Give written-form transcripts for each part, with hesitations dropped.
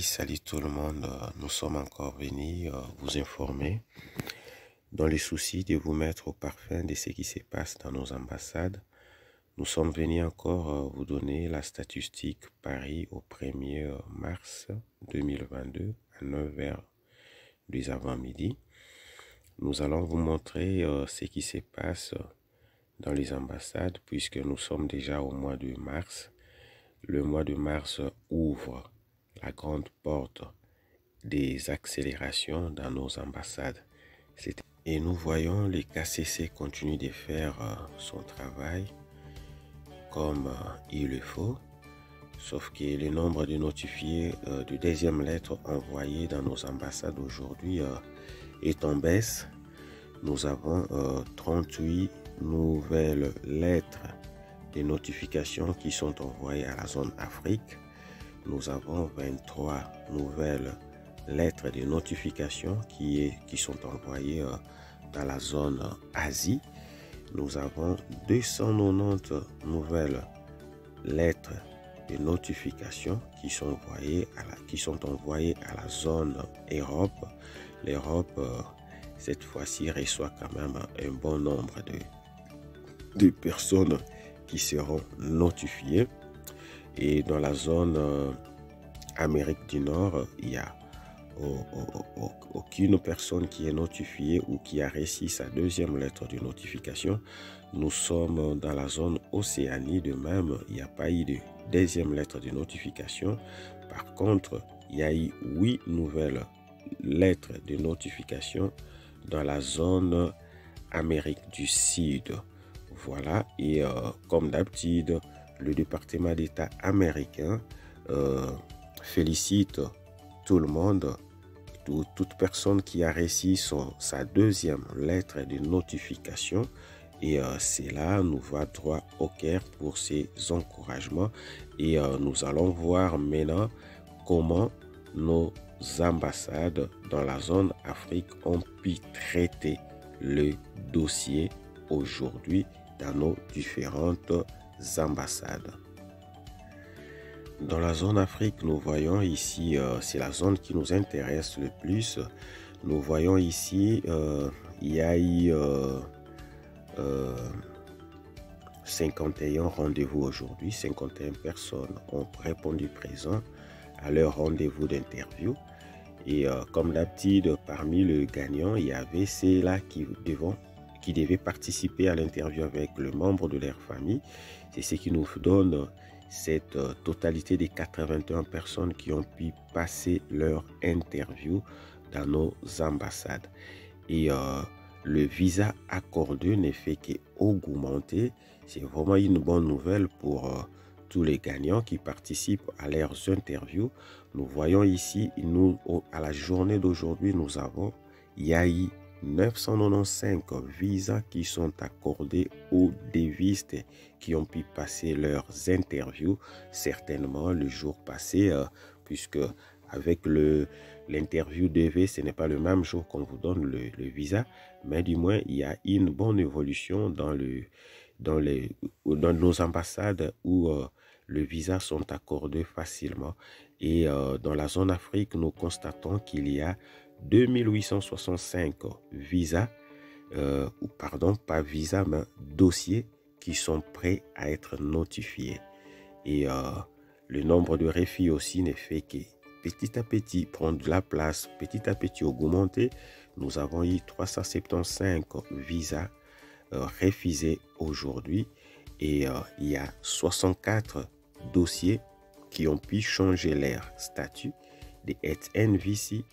Salut tout le monde. Nous sommes encore venus vous informer dans le souci de vous mettre au parfum de ce qui se passe dans nos ambassades. Nous sommes venus encore vous donner la statistique Paris au 1er mars 2022 à 9h du avant-midi. Nous allons vous montrer ce qui se passe dans les ambassades puisque nous sommes déjà au mois de mars. Le mois de mars ouvre la grande porte des accélérations dans nos ambassades. Et nous voyons les KCC continuent de faire son travail comme il le faut, sauf que le nombre de notifiés de deuxième lettre envoyées dans nos ambassades aujourd'hui est en baisse. Nous avons 38 nouvelles lettres de notifications qui sont envoyées à la zone Afrique. Nous avons 23 nouvelles lettres de notification qui sont envoyées dans la zone Asie. Nous avons 290 nouvelles lettres de notification qui sont envoyées à la zone Europe. L'Europe, cette fois-ci, reçoit quand même un bon nombre de personnes qui seront notifiées. Et dans la zone Amérique du Nord, il n'y a aucune personne qui est notifiée ou qui a reçu sa deuxième lettre de notification. Nous sommes dans la zone Océanie de même, il n'y a pas eu de deuxième lettre de notification. Par contre, il y a eu 8 nouvelles lettres de notification dans la zone Amérique du Sud. Voilà, et comme d'habitude, le département d'État américain félicite tout le monde, toute personne qui a reçu sa deuxième lettre de notification. Et cela nous va droit au cœur pour ces encouragements. Et nous allons voir maintenant comment nos ambassades dans la zone Afrique ont pu traiter le dossier aujourd'hui dans nos différentes ambassades. Dans la zone Afrique, nous voyons ici, c'est la zone qui nous intéresse le plus. Nous voyons ici, il y a eu 51 rendez-vous aujourd'hui. 51 personnes ont répondu présent à leur rendez-vous d'interview. Et comme d'habitude, parmi les gagnants, il y avait ceux-là qui devaient participer à l'interview avec le membre de leur famille. C'est ce qui nous donne cette totalité des 81 personnes qui ont pu passer leur interview dans nos ambassades. Et le visa accordé ne fait qu'augmenter. C'est vraiment une bonne nouvelle pour tous les gagnants qui participent à leurs interviews. Nous voyons ici, à la journée d'aujourd'hui, il y a eu 995 visas qui sont accordés aux dévistes qui ont pu passer leurs interviews, certainement le jour passé, puisque avec l'interview DV, ce n'est pas le même jour qu'on vous donne le visa, mais du moins, il y a une bonne évolution dans nos ambassades où le visa sont accordés facilement. Et dans la zone Afrique, nous constatons qu'il y a 2865 visas, pas visas, mais dossiers qui sont prêts à être notifiés. Et le nombre de refus aussi ne fait que petit à petit prendre de la place, petit à petit augmenter. Nous avons eu 375 visas refusés aujourd'hui et il y a 64 dossiers qui ont pu changer leur statut de NVC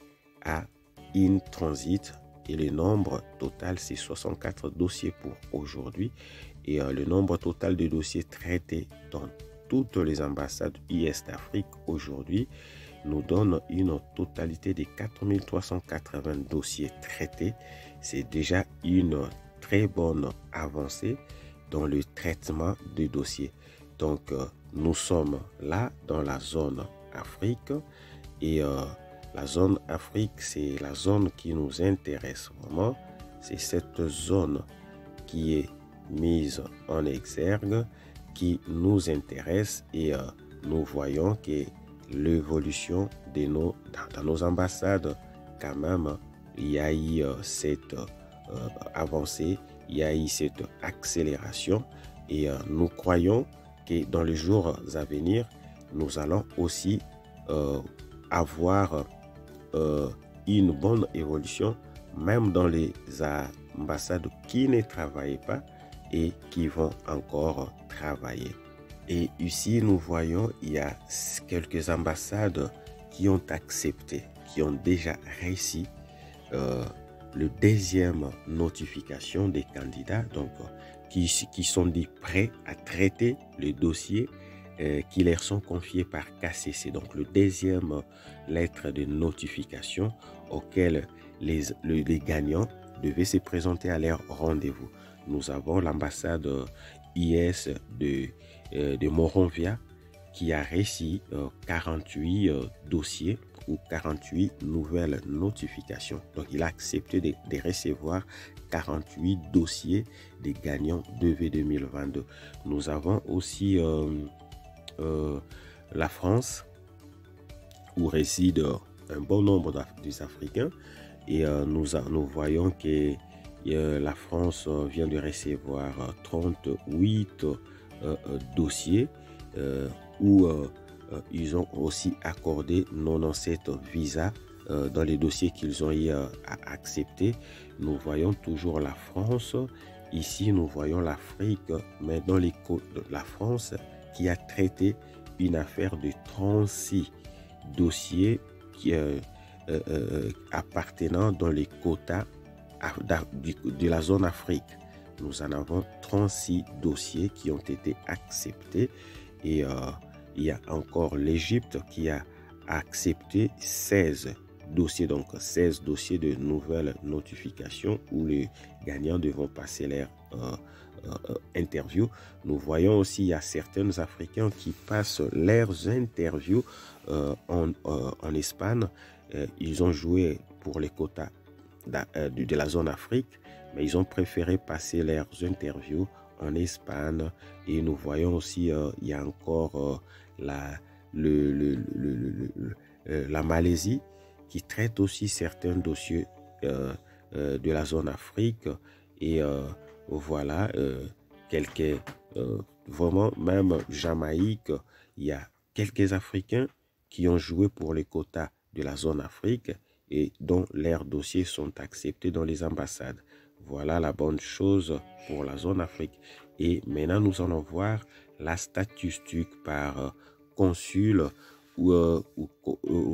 à in transit et le nombre total c'est 64 dossiers pour aujourd'hui et le nombre total de dossiers traités dans toutes les ambassades Est Afrique aujourd'hui nous donne une totalité de 4380 dossiers traités. C'est déjà une très bonne avancée dans le traitement des dossiers. Donc nous sommes là dans la zone Afrique et la zone Afrique, c'est la zone qui nous intéresse vraiment. C'est cette zone qui est mise en exergue, qui nous intéresse et nous voyons que l'évolution de dans nos ambassades. Quand même, il y a eu cette avancée, il y a eu cette accélération et nous croyons que dans les jours à venir, nous allons aussi avoir une bonne évolution, même dans les ambassades qui ne travaillent pas et qui vont encore travailler. Et ici, nous voyons, il y a quelques ambassades qui ont accepté, qui ont déjà réussi le deuxième notification des candidats, donc qui sont dit prêts à traiter les dossiers qui leur sont confiés par KCC. Donc le deuxième lettre de notification auquel les gagnants devaient se présenter à leur rendez-vous. Nous avons l'ambassade IS de Monrovia qui a reçu 48 dossiers ou 48 nouvelles notifications. Donc, il a accepté de recevoir 48 dossiers des gagnants DV 2022. Nous avons aussi la France, où résident un bon nombre des Africains. Et nous voyons que la France vient de recevoir 38 dossiers où ils ont aussi accordé 97 visas dans les dossiers qu'ils ont eu à accepter. Nous voyons toujours la France. Ici, nous voyons l'Afrique, mais dans les côtes de la France qui a traité une affaire de 36 dossiers qui, appartenant dans les quotas de la zone Afrique. Nous en avons 36 dossiers qui ont été acceptés et il y a encore l'Égypte qui a accepté 16 dossiers, donc 16 dossiers de nouvelles notifications où les gagnants devront passer leur interview. Nous voyons aussi il y a certains Africains qui passent leurs interviews en Espagne. Ils ont joué pour les quotas de la zone Afrique, mais ils ont préféré passer leurs interviews en Espagne. Et nous voyons aussi il y a encore la Malaisie qui traite aussi certains dossiers de la zone Afrique. Et voilà, quelques vraiment, même Jamaïque, il y a quelques Africains qui ont joué pour les quotas de la zone Afrique et dont leurs dossiers sont acceptés dans les ambassades. Voilà la bonne chose pour la zone Afrique. Et maintenant, nous allons voir la statistique par consul ou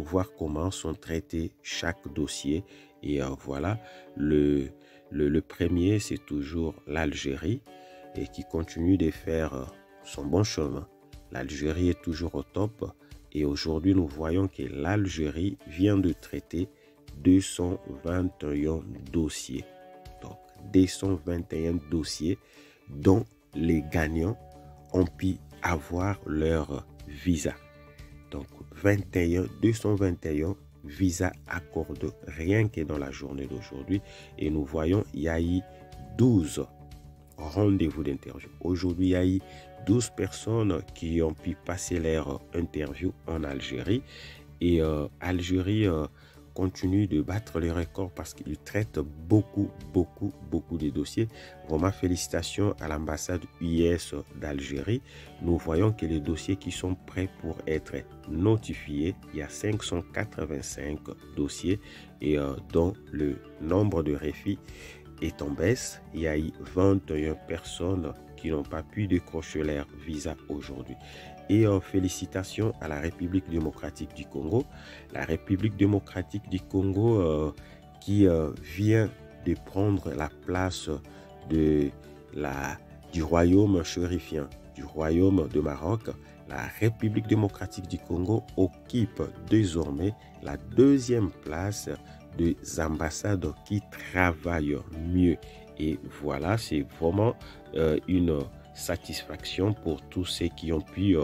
voir comment sont traités chaque dossier. Et voilà, le premier, c'est toujours l'Algérie et qui continue de faire son bon chemin. L'Algérie est toujours au top. Et aujourd'hui, nous voyons que l'Algérie vient de traiter 221 dossiers. Donc, 221 dossiers dont les gagnants ont pu avoir leur visa. Donc, 221 visas accordés rien que dans la journée d'aujourd'hui. Et nous voyons, il y a eu 12 rendez-vous d'interview. Aujourd'hui, il y a eu 12 personnes qui ont pu passer leur interview en Algérie. Et Algérie continue de battre les records parce qu'il traite beaucoup de dossiers. Vraiment, félicitations à l'ambassade US d'Algérie. Nous voyons que les dossiers qui sont prêts pour être notifiés, il y a 585 dossiers et dont le nombre de refus est en baisse. Il y a eu 21 personnes qui n'ont pas pu décrocher leur visa aujourd'hui. Et félicitations à la République démocratique du Congo. La République démocratique du Congo qui vient de prendre la place du royaume chérifien, du royaume de Maroc. La République démocratique du Congo occupe désormais la deuxième place des ambassades qui travaillent mieux. Et voilà, c'est vraiment une satisfaction pour tous ceux qui ont pu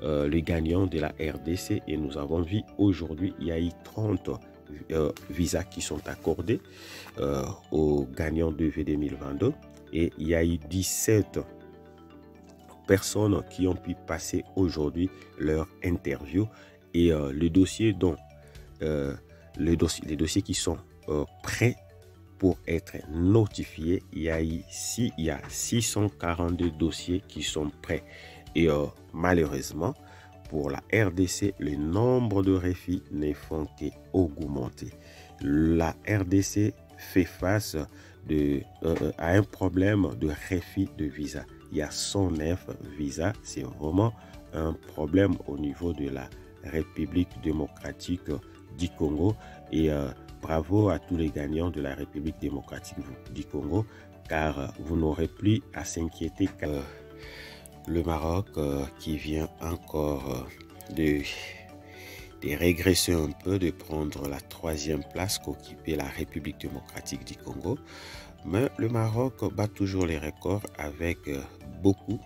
les gagnants de la RDC. Et nous avons vu aujourd'hui, il y a eu 30 visas qui sont accordés aux gagnants de V 2022 et il y a eu 17 personnes qui ont pu passer aujourd'hui leur interview Et les dossiers les dossiers qui sont prêts pour être notifiés, il y a 642 dossiers qui sont prêts. Et malheureusement, pour la RDC, le nombre de refus ne font qu'augmenter. La RDC fait face à un problème de refus de visa. Il y a 109 visas. C'est vraiment un problème au niveau de la République démocratique du Congo. Et bravo à tous les gagnants de la République démocratique du Congo, car vous n'aurez plus à s'inquiéter. Le Maroc qui vient encore de régresser un peu, de prendre la 3e place qu'occupait la République démocratique du Congo. Mais le Maroc bat toujours les records avec beaucoup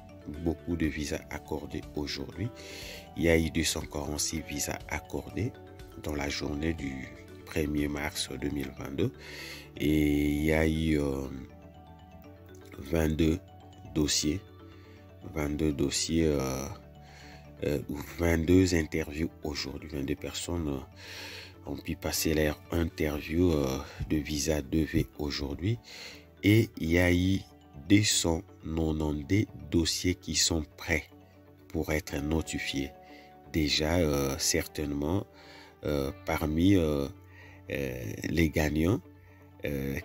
de visas accordés aujourd'hui. Il y a eu 246 visas accordés dans la journée du 1er mars 2022 et il y a eu 22 dossiers ou 22 interviews aujourd'hui. 22 personnes ont pu passer leur interview de visa 2V aujourd'hui et il y a eu 290 dossiers qui sont prêts pour être notifiés. Déjà, certainement, parmi les gagnants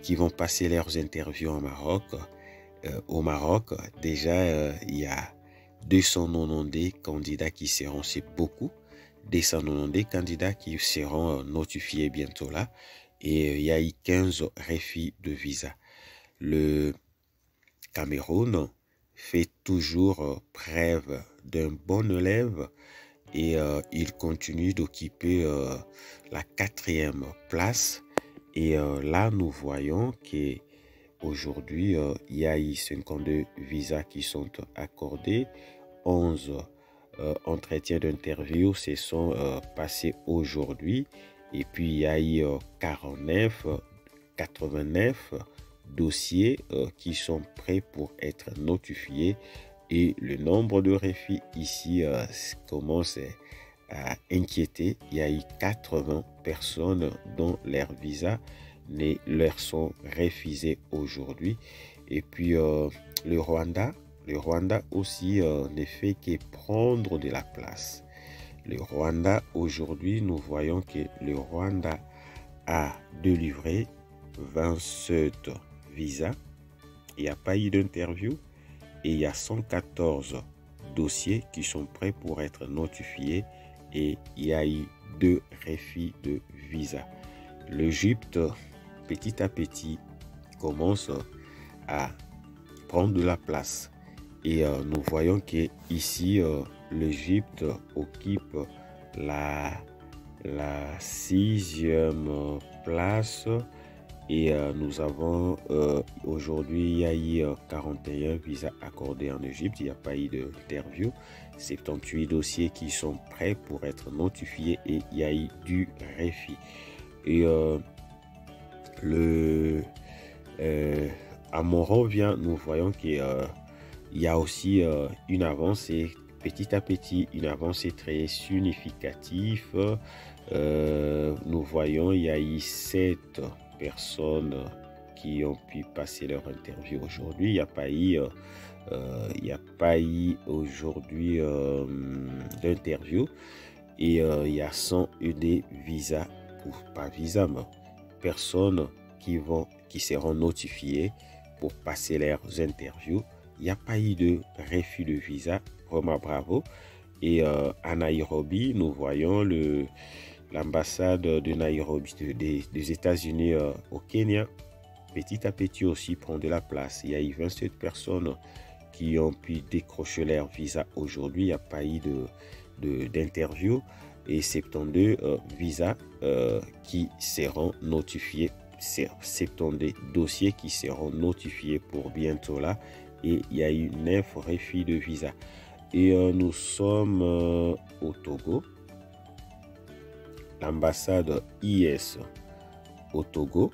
qui vont passer leurs interviews au Maroc, déjà, il y a 290 candidats qui seront, c'est beaucoup, 290 candidats qui seront notifiés bientôt là. Et il y a eu 15 refus de visa. Le Cameroun fait toujours preuve d'un bon élève et il continue d'occuper la 4e place. Et là, nous voyons qu'aujourd'hui, il y a eu 52 visas qui sont accordés, 11 entretiens d'interview se sont passés aujourd'hui. Et puis, il y a eu 89 dossiers qui sont prêts pour être notifiés. Et le nombre de refus ici commence à inquiéter. Il y a eu 80 personnes dont leurs visas ne leur sont refusés aujourd'hui. Et puis le Rwanda aussi ne fait que prendre de la place. Le Rwanda, aujourd'hui, nous voyons que le Rwanda a délivré 27 visas. Il n'y a pas eu d'interview et il y a 114 dossiers qui sont prêts pour être notifiés et il y a eu 2 refus de visa. L'Égypte, petit à petit, commence à prendre de la place et nous voyons que ici l'Égypte occupe la 6e place. Et nous avons aujourd'hui, il y a eu 41 visas accordés en Égypte. Il n'y a pas eu d'interview. 78 dossiers qui sont prêts pour être notifiés et il y a eu du refus. Et à Monrovia, nous voyons qu'il y a aussi une avancée. Petit à petit, une avancée très significative. Nous voyons, il y a eu 7 personnes qui ont pu passer leur interview aujourd'hui. Il n'y a pas eu aujourd'hui d'interview et il y a 101 visas, ou pas visas, mais personnes qui seront notifiées pour passer leurs interviews. Il n'y a pas eu de refus de visa, vraiment bravo. Et à Nairobi, nous voyons l'ambassade de Nairobi des États-Unis au Kenya, petit à petit aussi prend de la place. Il y a eu 27 personnes qui ont pu décrocher leur visa aujourd'hui. Il n'y a pas eu d'interview et 72 visas qui seront notifiés, 72 dossiers qui seront notifiés pour bientôt là. Et il y a eu 9 refus de visa. Et nous sommes au Togo. L'ambassade IS au Togo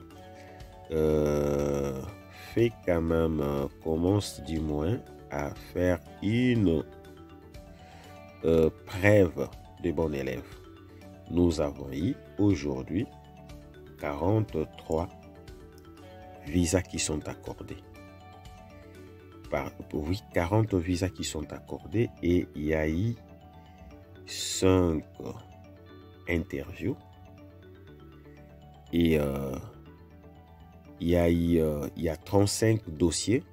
fait quand même, commence du moins à faire une preuve de bon élève. nous avons eu aujourd'hui 43 visas qui sont accordés. Oui, 40 visas qui sont accordés et il y a eu 5 interviews et il y a 35 dossiers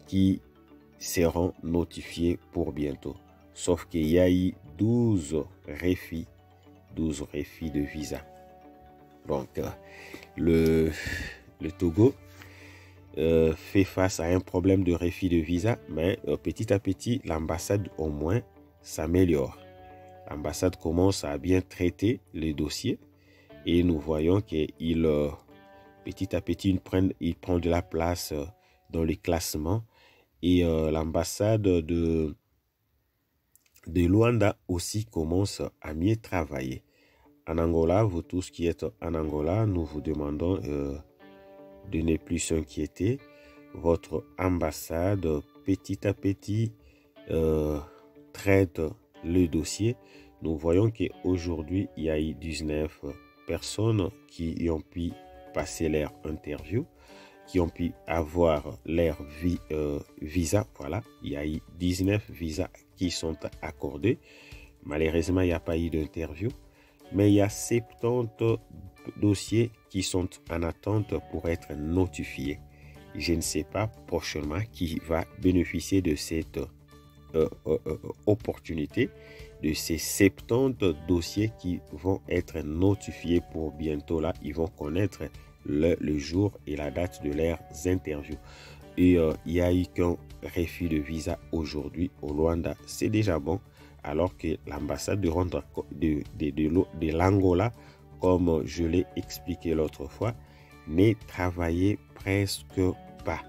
qui seront notifiés pour bientôt. Sauf qu'il y a eu 12 refus de visa. Donc, le Togo fait face à un problème de refus de visa, mais petit à petit, l'ambassade au moins s'améliore. L'ambassade commence à bien traiter les dossiers et nous voyons qu'il petit à petit, il prend de la place dans les classements et l'ambassade de Luanda aussi commence à mieux travailler. En Angola, vous tous qui êtes en Angola, nous vous demandons de ne plus s'inquiéter. Votre ambassade, petit à petit, traite le dossier. Nous voyons qu'aujourd'hui, il y a eu 19 personnes qui ont pu passer leur interview, qui ont pu avoir leur visa. Voilà, il y a eu 19 visas qui sont accordés. Malheureusement, il n'y a pas eu d'interview, mais il y a 70 dossiers qui sont en attente pour être notifiés. Je ne sais pas prochainement qui va bénéficier de cette opportunité, de ces 70 dossiers qui vont être notifiés pour bientôt. Là, ils vont connaître le jour et la date de leurs interviews. Et il n'y a eu qu'un refus de aujourd'hui au Luanda. C'est déjà bon, alors que l'ambassade de l'Angola, comme je l'ai expliqué l'autre fois, n'est travaillée presque pas.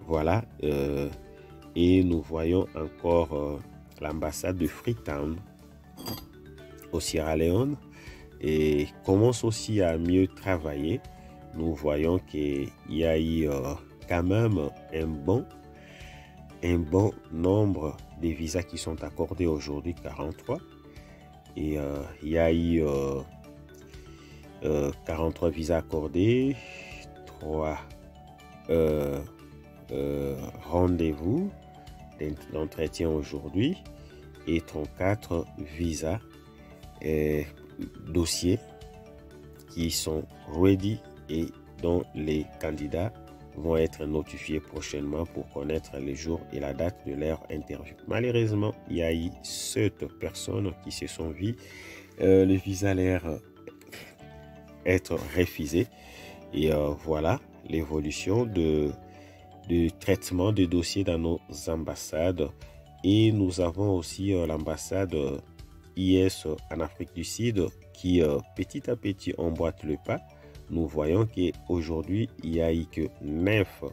Voilà. Et nous voyons encore l'ambassade de Freetown au Sierra Leone et commence aussi à mieux travailler. Nous voyons qu'il y a eu quand même un bon nombre de visas qui sont accordés aujourd'hui, 43. Et il y a eu 43 visas accordés, 3 rendez-vous d'entretien aujourd'hui et 34 visas et dossiers qui sont ready et dont les candidats vont être notifiés prochainement pour connaître les jours et la date de leur interview. Malheureusement, il y a eu 7 personnes qui se sont vues le visa leur être refusé. Et voilà l'évolution du traitement des dossiers dans nos ambassades. Et nous avons aussi l'ambassade IS en Afrique du Sud qui petit à petit emboîte le pas. Nous voyons qu'aujourd'hui, il n'y a eu que 9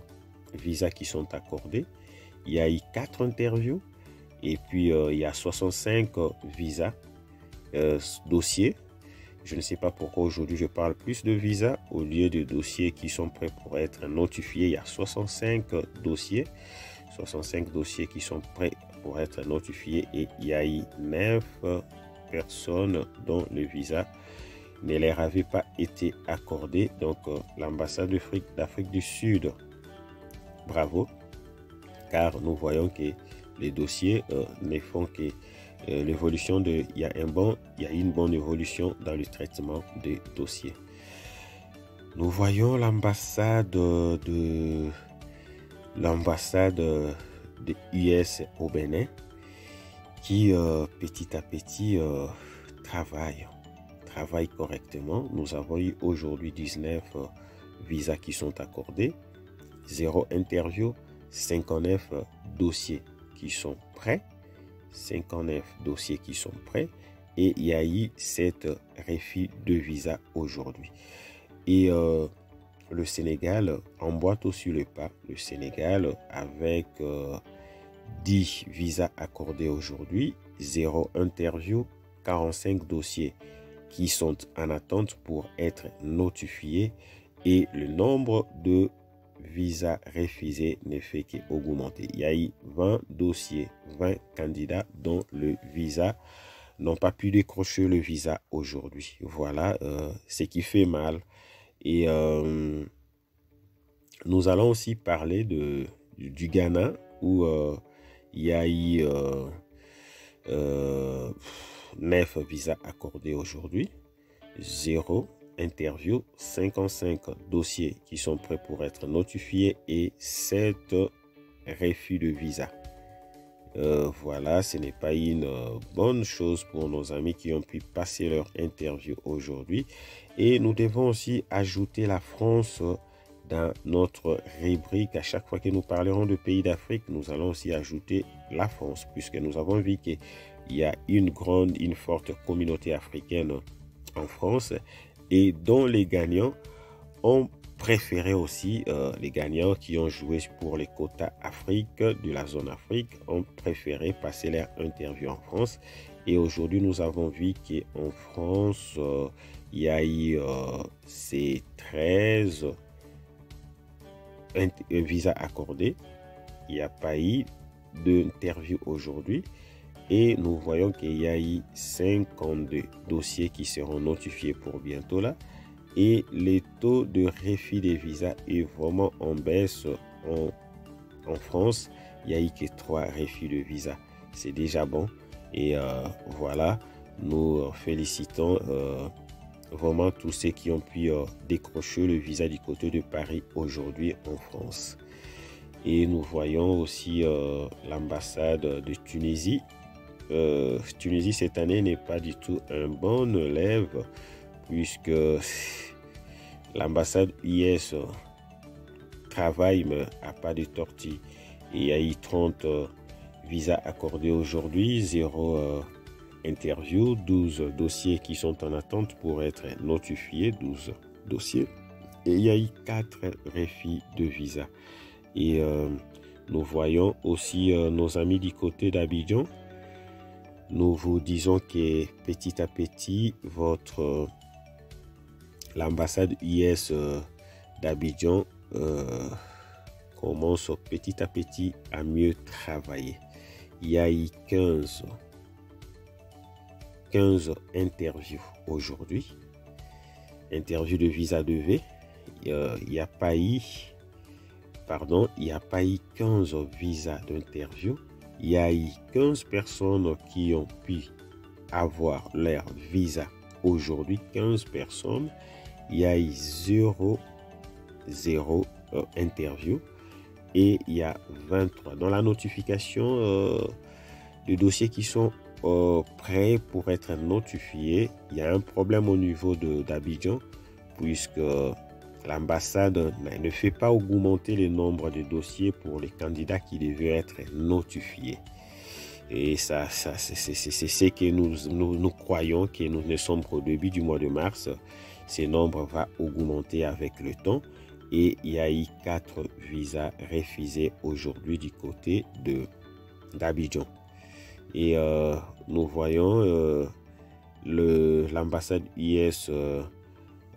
visas qui sont accordés. Il y a eu 4 interviews et puis il y a 65 visas dossiers. Je ne sais pas pourquoi aujourd'hui je parle plus de visas au lieu de dossiers qui sont prêts pour être notifiés. Il y a 65 dossiers qui sont prêts pour être notifiés et il y a eu 9 personnes dont le visa ne leur avait pas été accordé. Donc l'ambassade d'Afrique du Sud, bravo, car nous voyons que les dossiers ne font que l'évolution il y a une bonne évolution dans le traitement des dossiers. Nous voyons l'ambassade de US au Bénin qui petit à petit travaille correctement. Nous avons eu aujourd'hui 19 visas qui sont accordés, 0 interview, 59 dossiers qui sont prêts. 59 dossiers qui sont prêts et il y a eu 7 refus de visa aujourd'hui. Et le Sénégal emboîte aussi le pas. Le Sénégal avec 10 visas accordés aujourd'hui, 0 interview, 45 dossiers qui sont en attente pour être notifiés et le nombre de visas refusés ne fait qu'augmenter. Il y a eu 20 dossiers, 20 candidats dont le visa n'ont pas pu décrocher le visa aujourd'hui. Voilà ce qui fait mal. Et nous allons aussi parler du Ghana où il y a eu 9 visas accordés aujourd'hui, 0 interview, 55 dossiers qui sont prêts pour être notifiés et 7 refus de visa. Voilà, ce n'est pas une bonne chose pour nos amis qui ont pu passer leur interview aujourd'hui. Et nous devons aussi ajouter la France dans notre rubrique. À chaque fois que nous parlerons de pays d'Afrique, nous allons aussi ajouter la France, puisque nous avons vu qu'il y a une forte communauté africaine en France et dont les gagnants ont préféré aussi, les gagnants qui ont joué pour les quotas Afrique de la zone Afrique ont préféré passer leur interview en France. Et aujourd'hui, nous avons vu qu'en France, il y a eu ces 13 visas accordés. Il n'y a pas eu d'interview aujourd'hui. Et nous voyons qu'il y a eu 52 dossiers qui seront notifiés pour bientôt là. Et le taux de refus des visas est vraiment en baisse en France. Il n'y a eu que 3 refus de visa. C'est déjà bon. Et voilà, nous félicitons vraiment tous ceux qui ont pu décrocher le visa du côté de Paris aujourd'hui en France. Et nous voyons aussi l'ambassade de Tunisie. Tunisie cette année n'est pas du tout un bon élève, puisque l'ambassade US travaille mais n'a pas de tortue. Il y a eu 30 visas accordés aujourd'hui, 0 interview, 12 dossiers qui sont en attente pour être notifiés, 12 dossiers. Et il y a eu 4 refus de visa. Et nous voyons aussi nos amis du côté d'Abidjan. Nous vous disons que petit à petit, l'ambassade US d'Abidjan commence petit à petit à mieux travailler. Il y a eu 15 interviews aujourd'hui. Interview de visa de V. Il n'y a pas eu 15 visas d'interview. Il y a eu 15 personnes qui ont pu avoir leur visa aujourd'hui. 15 personnes. Il y a eu 0 interview. Et il y a 23. Dans la notification de dossiers qui sont prêts pour être notifiés, il y a un problème au niveau d'Abidjan, puisque l'ambassade ne fait pas augmenter le nombre de dossiers pour les candidats qui devaient être notifiés. Et ça c'est ce que nous croyons, que nous ne sommes qu'au début du mois de mars. Ce nombre va augmenter avec le temps. Et il y a eu 4 visas refusés aujourd'hui du côté d'Abidjan. Et nous voyons l'ambassade US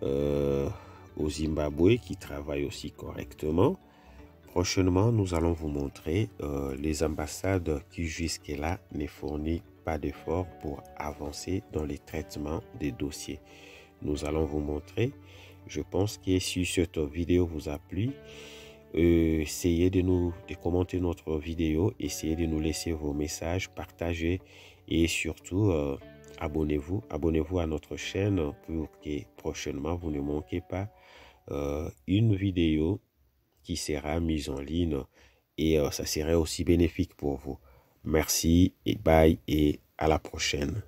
au Zimbabwe qui travaille aussi correctement. Prochainement, nous allons vous montrer les ambassades qui jusque-là ne fournissent pas d'efforts pour avancer dans les traitements des dossiers. Nous allons vous montrer. Je pense que si cette vidéo vous a plu, essayez de commenter notre vidéo, essayez de nous laisser vos messages, partagez et surtout abonnez-vous à notre chaîne pour que prochainement vous ne manquez pas une vidéo qui sera mise en ligne et ça serait aussi bénéfique pour vous. Merci et bye et à la prochaine.